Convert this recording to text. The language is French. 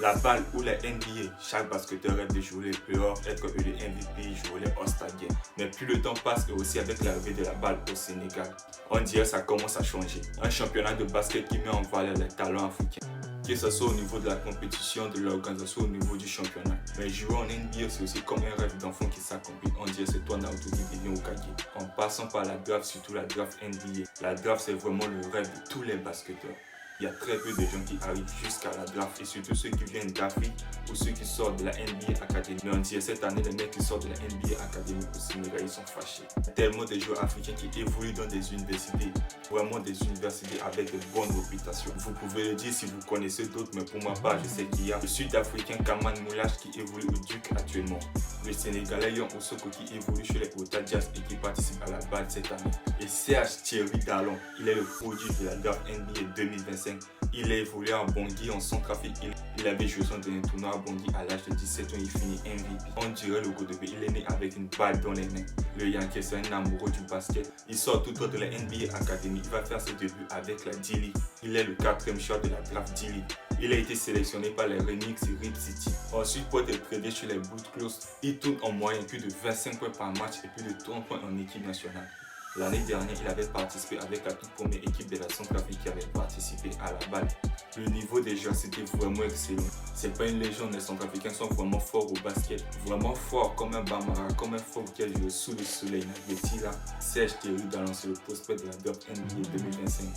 La balle ou la NBA, chaque basketteur rêve de jouer les playoffs, être élu MVP, jouer les All-Star Games. Mais plus le temps passe et aussi avec l'arrivée de la balle au Sénégal, on dirait que ça commence à changer. Un championnat de basket qui met en valeur les talents africains. Que ce soit au niveau de la compétition, de l'organisation, au niveau du championnat. Mais jouer en NBA, c'est aussi comme un rêve d'enfant qui s'accomplit. On dirait que c'est toi Naruto qui devient Hokage. En passant par la draft, surtout la draft NBA. La draft, c'est vraiment le rêve de tous les basketteurs. Il y a très peu de gens qui arrivent jusqu'à la draft et surtout ceux qui viennent d'Afrique ou ceux qui sortent de la NBA Academy. Mais on dirait cette année, les mecs qui sortent de la NBA Academy au Sénégal, ils sont fâchés. Il y a tellement de joueurs africains qui évoluent dans des universités, vraiment des universités avec de bonnes réputations. Vous pouvez le dire si vous connaissez d'autres, mais pour ma part, je sais qu'il y a le Sud-Africain Kaman Moulash qui évolue au Duc actuellement. Le Sénégalais Yon Osoko qui évolue chez les Utah Jazz et qui participe à la balle cette année. Et Serge Thierry Dallon, il est le produit de la draft NBA 2025. Il a évolué en Bangui en Centrafrique. Il avait joué son dernier tournoi à Bangui à l'âge de 17 ans. Il finit MVP. On dirait le Godobé. Il est né avec une balle dans les mains. Le Yankee, c'est un amoureux du basket. Il sort tout droit de la NBA Academy. Il va faire ses débuts avec la D-League. Il est le 4e choix de la draft D-League. Il a été sélectionné par les Remix et Rip City. Ensuite, pour être tradé chez les Blue Close, il tourne en moyenne plus de 25 points par match et plus de 30 points en équipe nationale. L'année dernière, il avait participé avec la toute première équipe de la Centrafrique qui avait participé à la balle. Le niveau des joueurs, c'était vraiment excellent. C'est pas une légende, les Centrafricains sont vraiment forts au basket. Vraiment forts comme un Bambara, comme un fort qui a joué sous le soleil. Là, Serge Thierry Dallon, c'est le prospect de la draft NBA 2025.